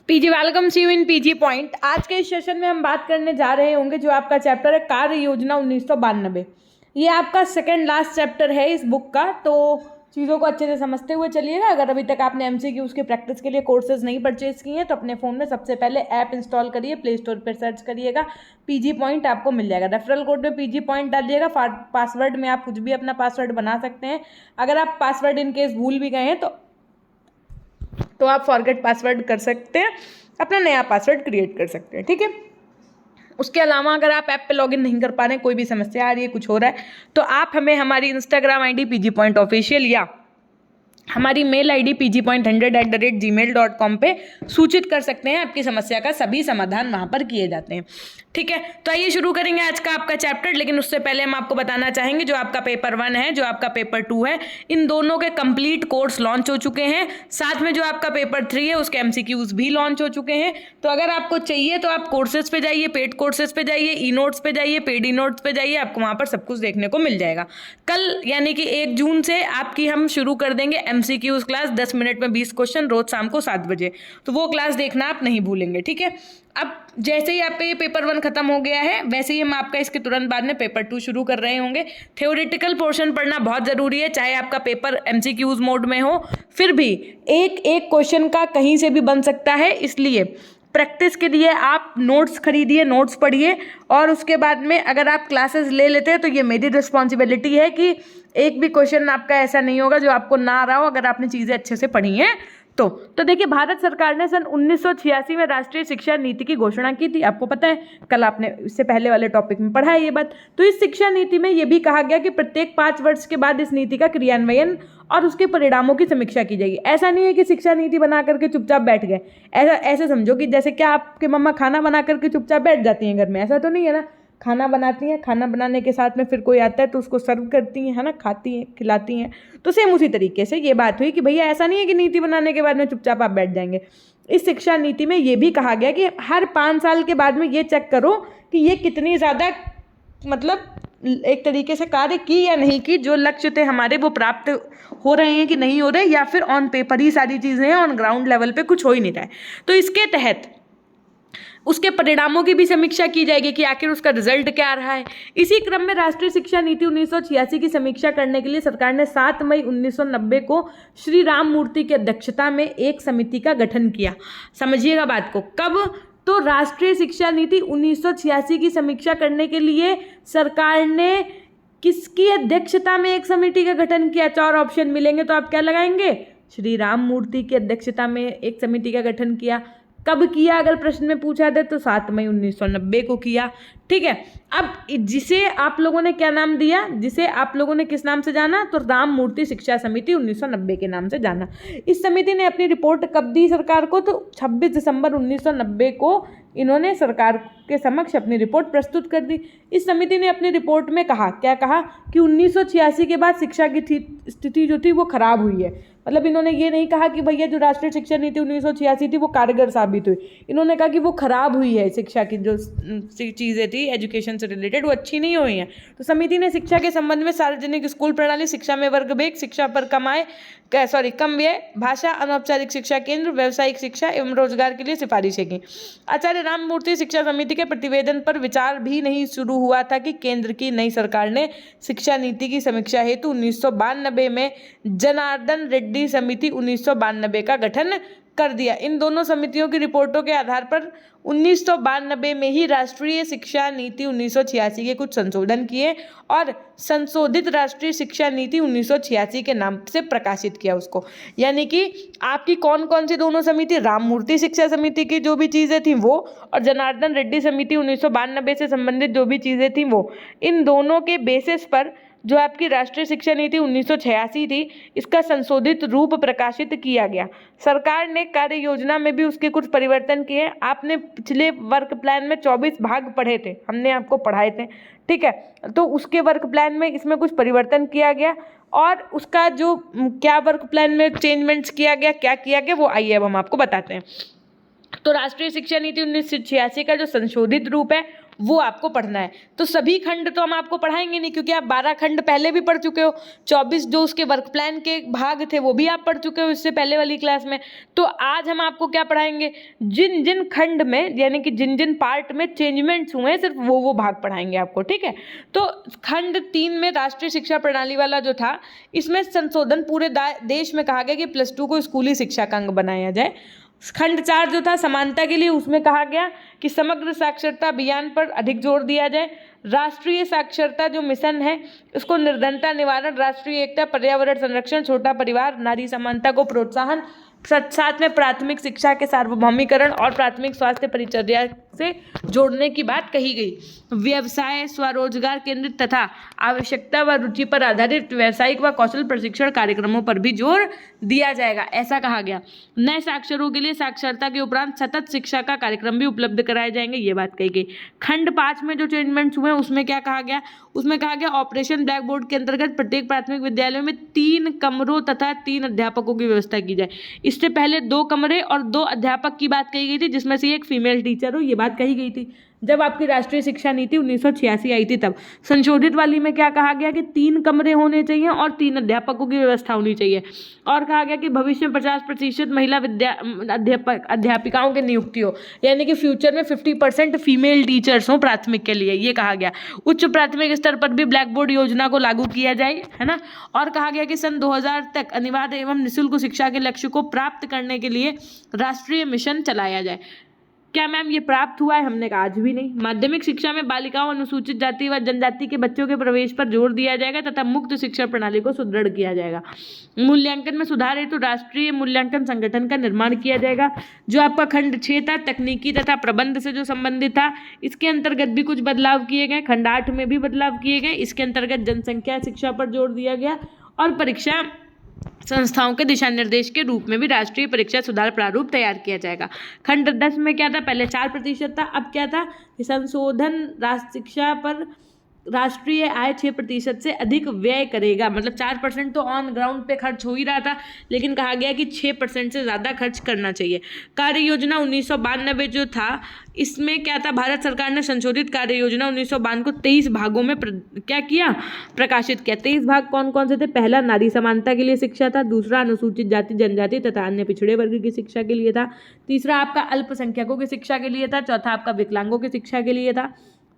PG welcome see you in PG point. आज के इस सेशन में हम बात करने जा रहे होंगे जो आपका चैप्टर है कार्य योजना 1992। ये आपका सेकंड लास्ट चैप्टर है इस बुक का, तो चीज़ों को अच्छे से समझते हुए चलिएगा। अगर अभी तक आपने एमसीक्यूज की प्रैक्टिस के लिए कोर्सेज नहीं परचेज किए हैं तो अपने फ़ोन में सबसे पहले ऐप इंस्टॉल करिए, प्ले स्टोर पर सर्च करिएगा पीजी पॉइंट, आपको मिल जाएगा। रेफरल कोड में पीजी पॉइंट डालिएगा। पासवर्ड में आप कुछ भी अपना पासवर्ड बना सकते हैं। अगर आप पासवर्ड इनकेस भूल भी गए हैं तो आप फॉरगेट पासवर्ड कर सकते हैं, अपना नया पासवर्ड क्रिएट कर सकते हैं। ठीक है। उसके अलावा अगर आप ऐप पे लॉगिन नहीं कर पा रहे हैं, कोई भी समस्या आ रही है, कुछ हो रहा है, तो आप हमें हमारी इंस्टाग्राम आईडी pg.official या हमारी मेल आईडी pg.100@gmail.com पे सूचित कर सकते हैं। आपकी समस्या का सभी समाधान वहाँ पर किए जाते हैं। ठीक है, तो आइए शुरू करेंगे आज का आपका चैप्टर। लेकिन उससे पहले हम आपको बताना चाहेंगे जो आपका पेपर 1 है, जो आपका पेपर 2 है, इन दोनों के कंप्लीट कोर्स लॉन्च हो चुके हैं। साथ में जो आपका पेपर 3 है उसके एमसीक्यूज भी लॉन्च हो चुके हैं। तो अगर आपको चाहिए तो आप कोर्सेज पे जाइए, पेड कोर्सेज पे जाइए, ई नोट्स पे जाइए, पेड ई नोट्स पे जाइए, आपको वहाँ पर सब कुछ देखने को मिल जाएगा। कल यानी कि 1 जून से आपकी हम शुरू कर देंगे एमसीक्यूज क्लास, 10 मिनट में 20 क्वेश्चन रोज शाम को 7 बजे। तो वो क्लास देखना आप नहीं भूलेंगे। ठीक है। अब जैसे ही आपका ये पेपर 1 खत्म हो गया है, वैसे ही हम आपका इसके तुरंत बाद में पेपर 2 शुरू कर रहे होंगे। थ्योरेटिकल पोर्शन पढ़ना बहुत ज़रूरी है, चाहे आपका पेपर एमसीक्यूज मोड में हो, फिर भी एक एक क्वेश्चन का कहीं से भी बन सकता है। इसलिए प्रैक्टिस के लिए आप नोट्स खरीदिए, नोट्स पढ़िए, और उसके बाद में अगर आप क्लासेस ले लेते हैं तो ये मेरी रिस्पॉन्सिबिलिटी है कि एक भी क्वेश्चन आपका ऐसा नहीं होगा जो आपको ना आ रहा हो, अगर आपने चीज़ें अच्छे से पढ़ी हैं तो देखिए, भारत सरकार ने सन 1986 में राष्ट्रीय शिक्षा नीति की घोषणा की थी। आपको पता है, कल आपने इससे पहले वाले टॉपिक में पढ़ा है ये बात। तो इस शिक्षा नीति में ये भी कहा गया कि प्रत्येक 5 वर्ष के बाद इस नीति का क्रियान्वयन और उसके परिणामों की समीक्षा की जाएगी। ऐसा नहीं है कि शिक्षा नीति बना करके चुपचाप बैठ गए। ऐसे समझो कि जैसे क्या आपके मम्मा खाना बना करके चुपचाप बैठ जाती हैं घर में, ऐसा तो नहीं है ना। खाना बनाती हैं, खाना बनाने के साथ में फिर कोई आता है तो उसको सर्व करती हैं, है ना, खाती हैं, खिलाती हैं। तो सेम उसी तरीके से ये बात हुई कि भैया ऐसा नहीं है कि नीति बनाने के बाद में चुपचाप आप बैठ जाएंगे। इस शिक्षा नीति में ये भी कहा गया कि हर 5 साल के बाद में ये चेक करो कि ये कितनी ज़्यादा मतलब एक तरीके से कार्य की या नहीं की, जो लक्ष्य थे हमारे वो प्राप्त हो रहे हैं कि नहीं हो रहे, या फिर ऑन पेपर ही सारी चीज़ें हैं, ऑन ग्राउंड लेवल पे कुछ हो ही नहीं रहा है। तो इसके तहत उसके परिणामों की भी समीक्षा की जाएगी कि आखिर उसका रिजल्ट क्या रहा है। इसी क्रम में राष्ट्रीय शिक्षा नीति 1986 की समीक्षा करने के लिए सरकार ने 7 मई 1990 को श्री राम मूर्ति की अध्यक्षता में एक समिति का गठन किया। समझिएगा बात को, कब? तो राष्ट्रीय शिक्षा नीति 1986 की समीक्षा करने के लिए सरकार ने किसकी अध्यक्षता में एक समिति का गठन किया? 4 ऑप्शन मिलेंगे तो आप क्या लगाएंगे? श्री राम मूर्ति की अध्यक्षता में एक समिति का गठन किया। कब किया अगर प्रश्न में पूछा जाए तो 7 मई 1990 को किया। ठीक है। अब जिसे आप लोगों ने क्या नाम दिया, जिसे आप लोगों ने किस नाम से जाना, तो राम मूर्ति शिक्षा समिति 1990 के नाम से जाना। इस समिति ने अपनी रिपोर्ट कब दी सरकार को? तो 26 दिसंबर 1990 को इन्होंने सरकार के समक्ष अपनी रिपोर्ट प्रस्तुत कर दी। इस समिति ने अपनी रिपोर्ट में कहा, क्या कहा कि 1986 के बाद शिक्षा की स्थिति जो थी वो खराब हुई है। मतलब इन्होंने ये नहीं कहा कि भैया जो राष्ट्रीय शिक्षा नीति 1986 थी वो कारगर साबित हुई। इन्होंने कहा कि वो खराब हुई है, शिक्षा की जो चीज़ें थी एजुकेशन से रिलेटेड वो अच्छी नहीं हुई हैं। तो समिति ने शिक्षा के संबंध में सार्वजनिक स्कूल प्रणाली, शिक्षा में वर्ग भेद, शिक्षा पर कम व्यय, भाषा, अनौपचारिक शिक्षा केंद्र, व्यावसायिक शिक्षा एवं रोजगार के लिए सिफारिशें की। आचार्य राममूर्ति शिक्षा समिति के प्रतिवेदन पर विचार भी नहीं शुरू हुआ था कि केंद्र की नई सरकार ने शिक्षा नीति की समीक्षा हेतु 1992 में जनार्दन रेड्डी समिति 1992 का गठन कर दिया। इन दोनों समितियों की रिपोर्टों के आधार पर 1992 में ही राष्ट्रीय शिक्षा नीति 1986 के कुछ संशोधन किए और संशोधित राष्ट्रीय शिक्षा नीति 1986 के नाम से प्रकाशित किया उसको। यानी कि आपकी कौन कौन सी दोनों समिति, राममूर्ति शिक्षा समिति की जो भी चीज़ें थी वो, और जनार्दन रेड्डी समिति 1992 से संबंधित जो भी चीज़ें थी वो, इन दोनों के बेसिस पर जो आपकी राष्ट्रीय शिक्षा नीति 1986 थी इसका संशोधित रूप प्रकाशित किया गया। सरकार ने कार्य योजना में भी उसके कुछ परिवर्तन किए। आपने पिछले वर्क प्लान में 24 भाग पढ़े थे, हमने आपको पढ़ाए थे। ठीक है, तो उसके वर्क प्लान में इसमें कुछ परिवर्तन किया गया, और उसका जो क्या वर्क प्लान में चेंजमेंट्स किया गया, क्या किया गया, वो आइए अब हम आपको बताते हैं। तो राष्ट्रीय शिक्षा नीति 1986 का जो संशोधित रूप है वो आपको पढ़ना है। तो सभी खंड तो हम आपको पढ़ाएंगे नहीं, क्योंकि आप 12 खंड पहले भी पढ़ चुके हो, 24 जो उसके वर्क प्लान के भाग थे वो भी आप पढ़ चुके हो इससे पहले वाली क्लास में। तो आज हम आपको क्या पढ़ाएंगे, जिन जिन खंड में यानी कि जिन जिन पार्ट में चेंजमेंट्स हुए हैं सिर्फ वो भाग पढ़ाएंगे आपको, ठीक है। तो खंड 3 में राष्ट्रीय शिक्षा प्रणाली वाला जो था, इसमें संशोधन पूरे देश में कहा गया कि +2 को स्कूली शिक्षा का अंग बनाया जाए। खंड 4 जो था समानता के लिए, उसमें कहा गया कि समग्र साक्षरता अभियान पर अधिक जोर दिया जाए। राष्ट्रीय साक्षरता जो मिशन है उसको निर्धनता निवारण, राष्ट्रीय एकता, पर्यावरण संरक्षण, छोटा परिवार, नारी समानता को प्रोत्साहन, साथ में प्राथमिक शिक्षा के सार्वभौमिकरण और प्राथमिक स्वास्थ्य परिचर्या से जोड़ने की बात कही गई। व्यवसाय, स्वरोजगार केंद्रित तथा आवश्यकता व रुचि पर आधारित व्यावसायिक व कौशल प्रशिक्षण कार्यक्रमों पर भी जोर दिया जाएगा, ऐसा कहा गया। नए साक्षरों के लिए साक्षरता के उपरांत सतत शिक्षा का कार्यक्रम भी उपलब्ध कराए जाएंगे, ये बात कही गई। खंड 5 में जो चेंजमेंट्स हुए उसमें क्या कहा गया, उसमें कहा गया ऑपरेशन ब्लैक बोर्ड के अंतर्गत प्रत्येक प्राथमिक विद्यालयों में 3 कमरों तथा 3 अध्यापकों की व्यवस्था की जाए। इससे पहले 2 कमरे और 2 अध्यापक की बात कही गई थी, जिसमें से एक फीमेल टीचर हो, ये बात कही गई थी जब आपकी राष्ट्रीय शिक्षा नीति 1986 आई थी तब। संशोधित वाली में क्या कहा गया कि 3 कमरे होने चाहिए और 3 अध्यापकों की व्यवस्था होनी चाहिए, और कहा गया कि भविष्य में 50% महिला अध्यापिकाओं की नियुक्ति हो, यानी कि फ्यूचर में 50% फीमेल टीचर्स हों प्राथमिक के लिए, ये कहा गया। उच्च प्राथमिक स्तर पर भी ब्लैक बोर्ड योजना को लागू किया जाए, है ना। और कहा गया कि सन 2000 तक अनिवार्य एवं निःशुल्क शिक्षा के लक्ष्य को प्राप्त करने के लिए राष्ट्रीय मिशन चलाया जाए। क्या मैम ये प्राप्त हुआ है? हमने कहा आज भी नहीं। माध्यमिक शिक्षा में बालिकाओं, अनुसूचित जाति व जनजाति के बच्चों के प्रवेश पर जोर दिया जाएगा तथा मुक्त शिक्षा प्रणाली को सुदृढ़ किया जाएगा। मूल्यांकन में सुधार हेतु राष्ट्रीय मूल्यांकन संगठन का निर्माण किया जाएगा। जो आपका खंड 6 था, तकनीकी तथा प्रबंध से जो संबंधित था, इसके अंतर्गत भी कुछ बदलाव किए गए। खंड 8 में भी बदलाव किए गए। इसके अंतर्गत जनसंख्या शिक्षा पर जोर दिया गया और परीक्षा संस्थाओं के दिशा निर्देश के रूप में भी राष्ट्रीय परीक्षा सुधार प्रारूप तैयार किया जाएगा। खंड 10 में क्या था, पहले 4% था, अब क्या था, संशोधन राष्ट्रीय शिक्षा पर राष्ट्रीय आय 6% से अधिक व्यय करेगा। मतलब 4% तो ऑन ग्राउंड पे खर्च हो ही रहा था, लेकिन कहा गया कि 6% से ज़्यादा खर्च करना चाहिए। कार्य योजना 1992 जो था, इसमें क्या था, भारत सरकार ने संशोधित कार्य योजना 1992 को 23 भागों में क्या किया, प्रकाशित किया। 23 भाग कौन कौन से थे? पहला नारी समानता के लिए शिक्षा था, दूसरा अनुसूचित जाति जनजाति तथा अन्य पिछड़े वर्ग की शिक्षा के लिए था, तीसरा आपका अल्पसंख्यकों की शिक्षा के लिए था, चौथा आपका विकलांगों की शिक्षा के लिए था,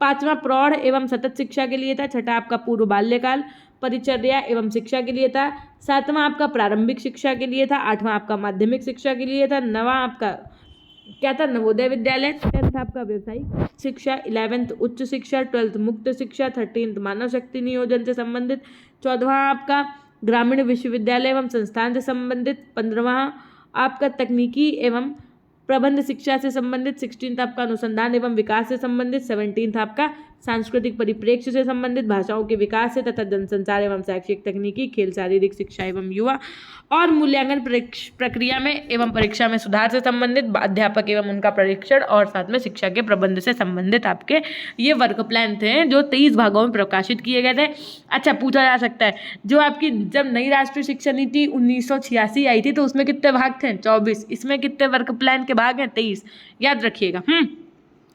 पांचवा प्रौढ़ एवं सतत शिक्षा के लिए था, छठा आपका पूर्व बाल्यकाल परिचर्या एवं शिक्षा के लिए था, सातवां आपका प्रारंभिक शिक्षा के लिए था, आठवां आपका माध्यमिक शिक्षा के लिए था, नवां आपका क्या था, नवोदय विद्यालय, 10th आपका व्यवसायिक शिक्षा, 11th उच्च शिक्षा, 12th मुक्त शिक्षा, 13th मानव शक्ति नियोजन से संबंधित, 14वां आपका ग्रामीण विश्वविद्यालय एवं संस्थान से संबंधित, 15वां आपका तकनीकी एवं प्रबंध शिक्षा से संबंधित, 16th आपका अनुसंधान एवं विकास से संबंधित, 17th आपका सांस्कृतिक परिप्रेक्ष्य से संबंधित, भाषाओं के विकास से तथा जनसंचार एवं शैक्षिक तकनीकी, खेल, शारीरिक शिक्षा एवं युवा और मूल्यांकन प्रक्रिया में एवं परीक्षा में सुधार से संबंधित, अध्यापक एवं उनका परीक्षण और साथ में शिक्षा के प्रबंध से संबंधित आपके ये वर्क प्लान थे जो 23 भागों में प्रकाशित किए गए थे। अच्छा, पूछा जा सकता है जो आपकी जब नई राष्ट्रीय शिक्षा नीति 1986 आई थी तो उसमें कितने भाग थे? 24। इसमें कितने वर्क प्लान के भाग हैं? 23। याद रखिएगा।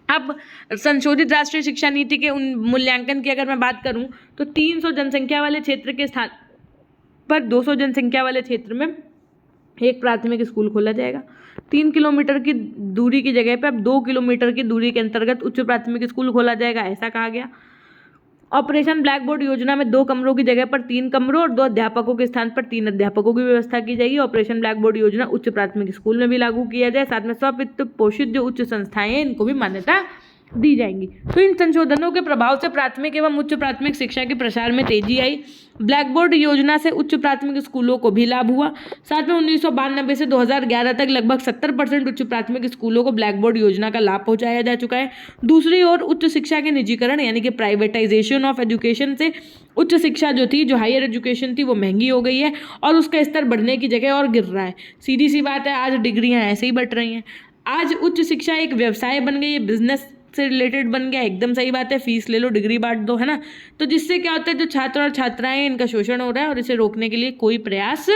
अब संशोधित राष्ट्रीय शिक्षा नीति के उन मूल्यांकन की अगर मैं बात करूं तो 300 जनसंख्या वाले क्षेत्र के स्थान पर 200 जनसंख्या वाले क्षेत्र में एक प्राथमिक स्कूल खोला जाएगा। 3 किलोमीटर की दूरी की जगह पर अब 2 किलोमीटर की दूरी के अंतर्गत उच्च प्राथमिक स्कूल खोला जाएगा, ऐसा कहा गया। ऑपरेशन ब्लैक बोर्ड योजना में 2 कमरों की जगह पर 3 कमरों और 2 अध्यापकों के स्थान पर 3 अध्यापकों की व्यवस्था की जाएगी। ऑपरेशन ब्लैक बोर्ड योजना उच्च प्राथमिक स्कूल में भी लागू किया जाए। साथ में स्ववित्त पोषित जो उच्च संस्थाएं हैं इनको भी मान्यता दी जाएंगी। तो इन संशोधनों के प्रभाव से प्राथमिक एवं उच्च प्राथमिक शिक्षा के प्रसार में तेजी आई। ब्लैक बोर्ड योजना से उच्च प्राथमिक स्कूलों को भी लाभ हुआ। साथ में 1992 से 2011 तक लगभग 70% उच्च प्राथमिक स्कूलों को ब्लैक बोर्ड योजना का लाभ पहुंचाया जा चुका है। दूसरी ओर उच्च शिक्षा के निजीकरण यानी कि प्राइवेटाइजेशन ऑफ एजुकेशन से उच्च शिक्षा जो थी, जो हायर एजुकेशन थी, वो महंगी हो गई है और उसका स्तर बढ़ने की जगह और गिर रहा है। सीधी सी बात है, आज डिग्रियां ऐसे ही बढ़ रही हैं। आज उच्च शिक्षा एक व्यवसाय बन गई है, बिजनेस से रिलेटेड बन गया। एकदम सही बात है, फीस ले लो, डिग्री बांट दो, है ना। तो जिससे क्या होता है, जो छात्र और छात्राएं इनका शोषण हो रहा है और इसे रोकने के लिए कोई प्रयास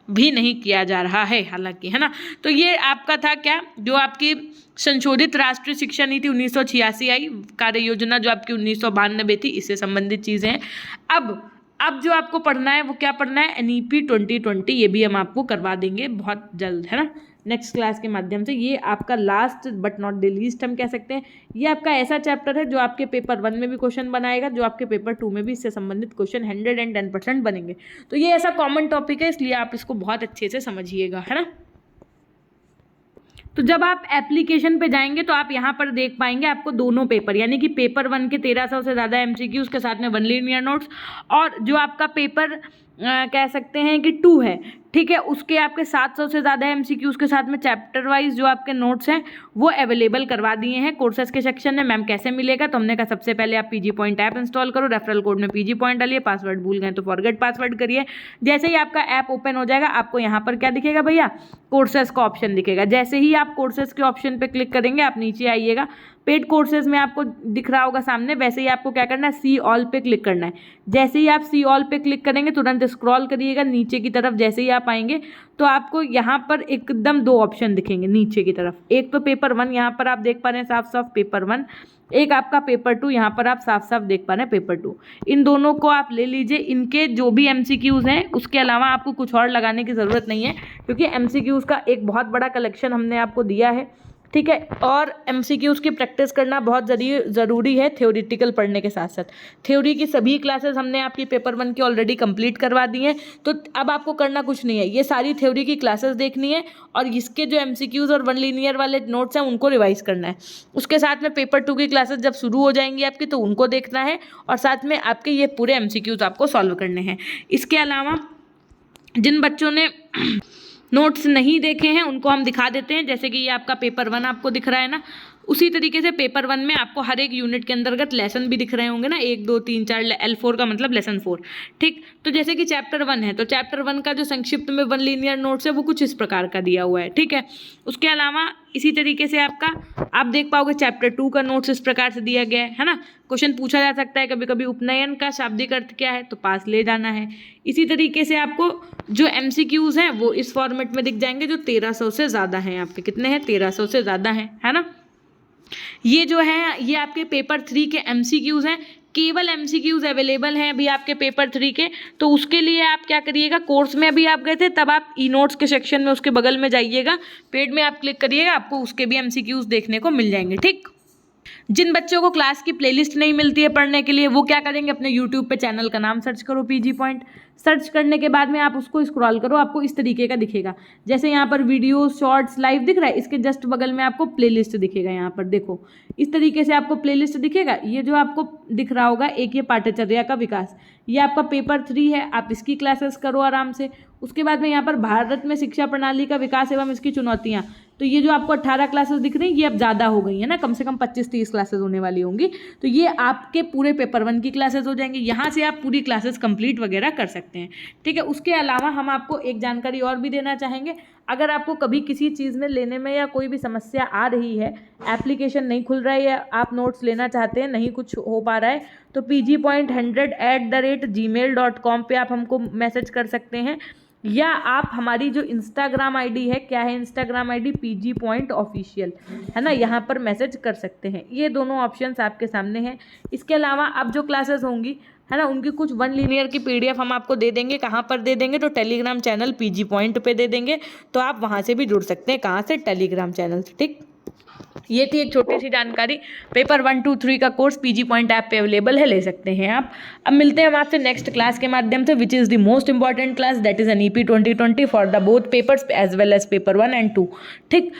भी नहीं किया जा रहा है हालांकि, है ना। तो ये आपका था क्या, जो आपकी संशोधित राष्ट्रीय शिक्षा नीति 1986 आई, कार्य योजना जो आपकी 1992 थी, इससे संबंधित चीज़ें हैं। अब जो आपको पढ़ना है वो क्या पढ़ना है, NEP 2020, ये भी हम आपको करवा देंगे बहुत जल्द, है ना, नेक्स्ट क्लास के माध्यम से। ये आपका last but not the least हम कह सकते हैं। ये आपका ऐसा चैप्टर है जो आपके पेपर 1 में भी क्वेश्चन बनाएगा, जो आपके पेपर 2 में भी इससे संबंधित क्वेश्चन 110% बनेंगे। तो ये ऐसा कॉमन टॉपिक है, इसलिए आप इसको बहुत अच्छे से समझिएगा, है ना। तो जब आप एप्लीकेशन पे जाएंगे तो आप यहाँ पर देख पाएंगे आपको दोनों पेपर, यानी कि पेपर 1 के 1300 से ज़्यादा MCQ के साथ में 1 लीनियर नोट्स, और जो आपका पेपर कह सकते हैं कि 2 है, ठीक है, उसके आपके 700 से ज़्यादा MCQs के साथ में चैप्टर वाइज जो आपके नोट्स हैं वो अवेलेबल करवा दिए हैं कोर्सेज के सेक्शन में। मैम कैसे मिलेगा, तो हमने कहा सबसे पहले आप PG Point ऐप इंस्टॉल करो, रेफरल कोड में PG Point डालिए, पासवर्ड भूल गए तो फॉरगेट पासवर्ड करिए। जैसे ही आपका ऐप ओपन हो जाएगा आपको यहाँ पर क्या दिखेगा भैया, कोर्सेज का ऑप्शन दिखेगा। जैसे ही आप कोर्सेज के ऑप्शन पर क्लिक करेंगे आप नीचे आइएगा, पेड कोर्सेज में आपको दिख रहा होगा सामने, वैसे ही आपको क्या करना है, सी ऑल पे क्लिक करना है। जैसे ही आप सी ऑल पे क्लिक करेंगे तुरंत स्क्रॉल करिएगा नीचे की तरफ, जैसे ही आप आएंगे तो आपको यहाँ पर एकदम 2 ऑप्शन दिखेंगे नीचे की तरफ। एक तो पेपर 1 यहाँ पर आप देख पा रहे हैं साफ साफ पेपर 1, एक आपका पेपर 2 यहाँ पर आप साफ साफ देख पा रहे हैं पेपर 2। इन दोनों को आप ले लीजिए, इनके जो भी MCQs हैं उसके अलावा आपको कुछ और लगाने की ज़रूरत नहीं है, क्योंकि MCQs का एक बहुत बड़ा कलेक्शन हमने आपको दिया है, ठीक है। और MCQs की प्रैक्टिस करना बहुत ज़रूरी है थ्योरेटिकल पढ़ने के साथ साथ। थ्योरी की सभी क्लासेस हमने आपकी पेपर 1 की ऑलरेडी कंप्लीट करवा दी हैं, तो अब आपको करना कुछ नहीं है, ये सारी थ्योरी की क्लासेस देखनी है और इसके जो MCQs और 1 लीनियर वाले नोट्स हैं उनको रिवाइज करना है। उसके साथ में पेपर 2 की क्लासेस जब शुरू हो जाएंगी आपकी तो उनको देखना है, और साथ में आपके ये पूरे MCQs आपको सॉल्व करने हैं। इसके अलावा जिन बच्चों ने नोट्स नहीं देखे हैं उनको हम दिखा देते हैं। जैसे कि ये आपका पेपर 1 आपको दिख रहा है ना, उसी तरीके से पेपर 1 में आपको हर एक यूनिट के अंतर्गत लेसन भी दिख रहे होंगे ना, 1 2 3 4, L4 का मतलब लेसन 4, ठीक। तो जैसे कि चैप्टर 1 है तो चैप्टर 1 का जो संक्षिप्त में 1 लीनियर नोट्स है वो कुछ इस प्रकार का दिया हुआ है, ठीक है। उसके अलावा इसी तरीके से आपका आप देख पाओगे चैप्टर 2 का नोट्स इस प्रकार से दिया गया है ना। क्वेश्चन पूछा जा सकता है कभी कभी, उपनयन का शाब्दिक अर्थ क्या है, तो पास ले जाना है। इसी तरीके से आपको जो MCQs हैं वो इस फॉर्मेट में दिख जाएंगे, जो 1300 से ज़्यादा हैं आपके, कितने हैं, 1300 से ज़्यादा हैं, है ना। ये जो है ये आपके पेपर 3 के MCQs हैं, केवल MCQs अवेलेबल हैं अभी आपके पेपर 3 के। तो उसके लिए आप क्या करिएगा, कोर्स में अभी आप गए थे तब आप ई नोट्स के सेक्शन में उसके बगल में जाइएगा, पेड में आप क्लिक करिएगा, आपको उसके भी MCQs देखने को मिल जाएंगे, ठीक। जिन बच्चों को क्लास की प्लेलिस्ट नहीं मिलती है पढ़ने के लिए वो क्या करेंगे, अपने यूट्यूब पे चैनल का नाम सर्च करो PG Point, सर्च करने के बाद में आप उसको स्क्रॉल करो, आपको इस तरीके का दिखेगा। जैसे यहाँ पर वीडियो शॉर्ट्स लाइव दिख रहा है, इसके जस्ट बगल में आपको प्लेलिस्ट दिखेगा। यहाँ पर देखो इस तरीके से आपको प्लेलिस्ट दिखेगा। ये जो आपको दिख रहा होगा एक ये पाठ्यचर्या का विकास, ये आपका पेपर 3 है, आप इसकी क्लासेस करो आराम से। उसके बाद में यहाँ पर भारत में शिक्षा प्रणाली का विकास एवं इसकी चुनौतियाँ, तो ये जो आपको 18 क्लासेस दिख रही हैं ये अब ज़्यादा हो गई है ना, कम से कम 25-30 क्लासेस होने वाली होंगी। तो ये आपके पूरे पेपर 1 की क्लासेस हो जाएंगी, यहाँ से आप पूरी क्लासेस कंप्लीट वगैरह कर सकते हैं, ठीक है। उसके अलावा हम आपको एक जानकारी और भी देना चाहेंगे, अगर आपको कभी किसी चीज़ में लेने में या कोई भी समस्या आ रही है, एप्लीकेशन नहीं खुल रहा है या आप नोट्स लेना चाहते हैं नहीं कुछ हो पा रहा है, तो pgpoint100@gmail.com पे आप हमको मैसेज कर सकते हैं, या आप हमारी जो इंस्टाग्राम आईडी है, क्या है Instagram ID, PG Point official, है ना, यहाँ पर मैसेज कर सकते हैं। ये दोनों ऑप्शंस आपके सामने हैं। इसके अलावा अब जो क्लासेस होंगी, है ना, उनकी कुछ 1 लीनियर की PDF हम आपको दे देंगे। कहाँ पर दे देंगे, तो टेलीग्राम चैनल PG Point पे दे देंगे, तो आप वहाँ से भी जुड़ सकते हैं। कहाँ से, टेलीग्राम चैनल से, ठीक। ये थी एक छोटी सी जानकारी। पेपर 1, 2, 3 का कोर्स PG Point ऐप पे अवेलेबल है, ले सकते हैं आप। अब मिलते हैं हम आपसे नेक्स्ट क्लास के माध्यम से, which is the most important class, that is NEP 2020 for the both papers as well as paper 1 and 2, ठीक।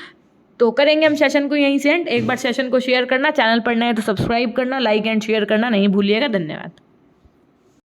तो करेंगे हम सेशन को यहीं से एंड। एक बार सेशन को शेयर करना, चैनल पर नए हैं तो सब्सक्राइब करना, लाइक एंड शेयर करना नहीं भूलिएगा। धन्यवाद।